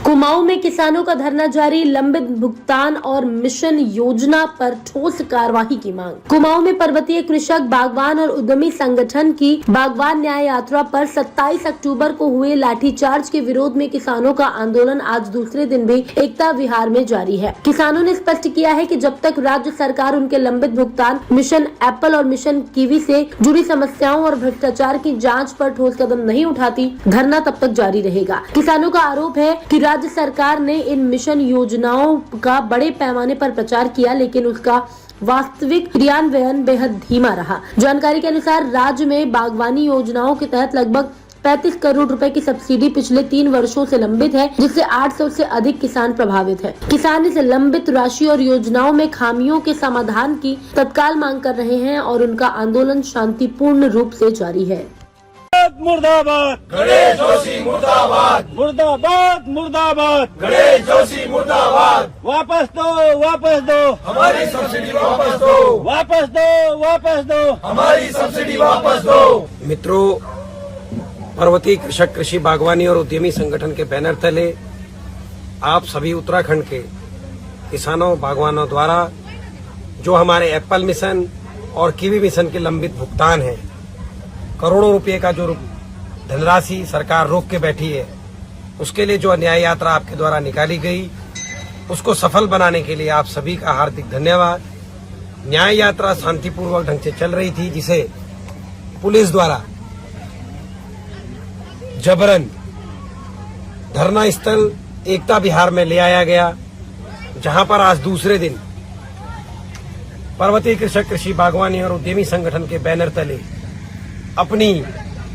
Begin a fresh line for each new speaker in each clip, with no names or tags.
कुमाऊं में किसानों का धरना जारी, लंबित भुगतान और मिशन योजना पर ठोस कार्यवाही की मांग। कुमाऊं में पर्वतीय कृषक, बागवान और उद्यमी संगठन की बागवान न्याय यात्रा पर 27 अक्टूबर को हुए लाठीचार्ज के विरोध में किसानों का आंदोलन आज दूसरे दिन भी एकता विहार में जारी है। किसानों ने स्पष्ट किया है कि जब तक राज्य सरकार उनके लंबित भुगतान, मिशन एप्पल और मिशन कीवी से जुड़ी समस्याओं और भ्रष्टाचार की जाँच पर ठोस कदम नहीं उठाती, धरना तब तक जारी रहेगा। किसानों का आरोप है कि राज्य सरकार ने इन मिशन योजनाओं का बड़े पैमाने पर प्रचार किया, लेकिन उसका वास्तविक क्रियान्वयन बेहद धीमा रहा। जानकारी के अनुसार राज्य में बागवानी योजनाओं के तहत लगभग 35 करोड़ रुपए की सब्सिडी पिछले 3 वर्षों से लंबित है, जिससे 800 से अधिक किसान प्रभावित है। किसान इस लंबित राशि और योजनाओं में खामियों के समाधान की तत्काल मांग कर रहे हैं और उनका आंदोलन शांतिपूर्ण रूप से जारी है।
मुर्दाबाद
गणेश जोशी मुर्दाबाद,
मुर्दाबाद मुर्दाबाद,
गणेश जोशी मुर्दाबाद।
वापस दो
हमारी सब्सिडी वापस दो,
वापस दो
हमारी सब्सिडी वापस दो।
मित्रों, पर्वतीय कृषक, कृषि, बागवानी और उद्यमी संगठन के बैनर तले आप सभी उत्तराखंड के किसानों, बागवानों द्वारा जो हमारे एप्पल मिशन और कीवी मिशन के लंबित भुगतान है, करोड़ों रुपए का जो धनराशि सरकार रोक के बैठी है, उसके लिए जो न्याय यात्रा आपके द्वारा निकाली गई, उसको सफल बनाने के लिए आप सभी का हार्दिक धन्यवाद। न्याय यात्रा शांतिपूर्वक ढंग से चल रही थी, जिसे पुलिस द्वारा जबरन धरना स्थल एकता विहार में ले आया गया, जहां पर आज दूसरे दिन पर्वतीय कृषक, कृषि, बागवानी और उद्यमी संगठन के बैनर तले अपनी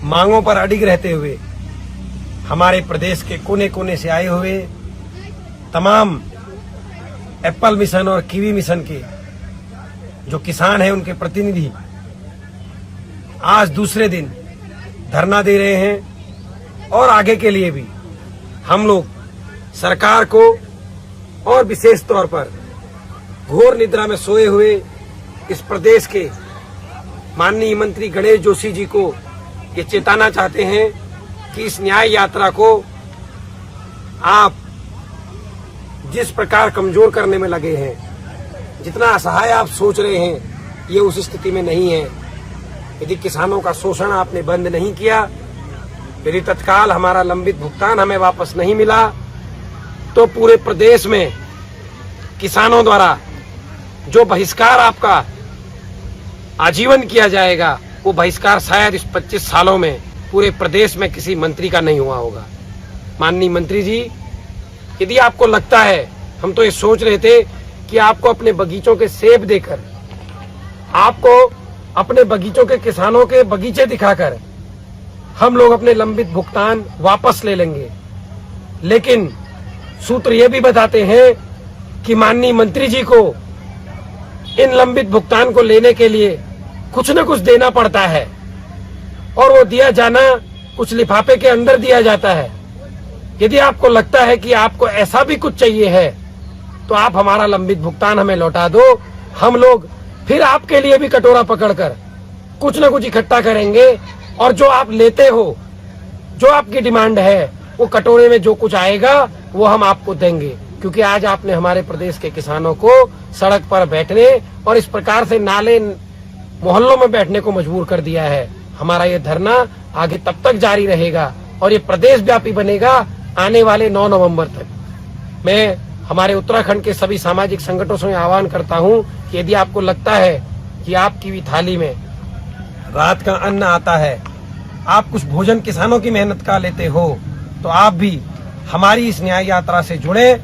मांगों पर अडिग रहते हुए हमारे प्रदेश के कोने कोने से आए हुए तमाम एप्पल मिशन और कीवी मिशन के जो किसान हैं, उनके प्रतिनिधि आज दूसरे दिन धरना दे रहे हैं। और आगे के लिए भी हम लोग सरकार को और विशेष तौर पर घोर निद्रा में सोए हुए इस प्रदेश के माननीय मंत्री गणेश जोशी जी को ये चेताना चाहते हैं कि इस न्याय यात्रा को आप जिस प्रकार कमजोर करने में लगे हैं, जितना असहाय आप सोच रहे हैं, ये उस स्थिति में नहीं है। यदि किसानों का शोषण आपने बंद नहीं किया, यदि तत्काल हमारा लंबित भुगतान हमें वापस नहीं मिला, तो पूरे प्रदेश में किसानों द्वारा जो बहिष्कार आपका आजीवन किया जाएगा, वो बहिष्कार शायद इस 25 सालों में पूरे प्रदेश में किसी मंत्री का नहीं हुआ होगा। माननीय मंत्री जी, यदि आपको लगता है, हम तो ये सोच रहे थे कि आपको अपने बगीचों के सेब देकर, आपको अपने बगीचों के किसानों के बगीचे दिखाकर हम लोग अपने लंबित भुगतान वापस ले लेंगे, लेकिन सूत्र ये भी बताते हैं कि माननीय मंत्री जी को इन लंबित भुगतान को लेने के लिए कुछ न कुछ देना पड़ता है, और वो दिया जाना कुछ लिफाफे के अंदर दिया जाता है। यदि आपको लगता है कि आपको ऐसा भी कुछ चाहिए है, तो आप हमारा लंबित भुगतान हमें लौटा दो। हम लोग फिर आपके लिए भी कटोरा पकड़कर कुछ न कुछ इकट्ठा करेंगे, और जो आप लेते हो, जो आपकी डिमांड है, वो कटोरे में जो कुछ आएगा वो हम आपको देंगे। क्योंकि आज आपने हमारे प्रदेश के किसानों को सड़क पर बैठने और इस प्रकार से नाले मोहल्लों में बैठने को मजबूर कर दिया है। हमारा ये धरना आगे तब तक जारी रहेगा और ये प्रदेश व्यापी बनेगा आने वाले 9 नवंबर तक। मैं हमारे उत्तराखंड के सभी सामाजिक संगठनों से आह्वान करता हूं कि यदि आपको लगता है कि आपकी भी थाली में रात का अन्न आता है, आप कुछ भोजन किसानों की मेहनत का लेते हो, तो आप भी हमारी इस न्याय यात्रा से जुड़े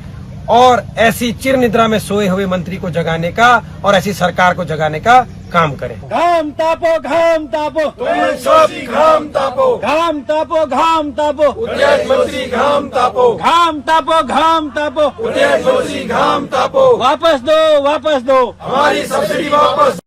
और ऐसी चिर निद्रा में सोए हुए मंत्री को जगाने का और ऐसी सरकार को जगाने का काम करें।
घाम तापो, घाम तापो,
तुम सब घाम तापो,
घाम तापो, घाम तापो,
उद्योग मंत्री घाम तापो,
घाम तापो, घाम तापो,
उद्योग मंत्री घाम तापो।
वापस दो
हमारी सब्सिडी वापस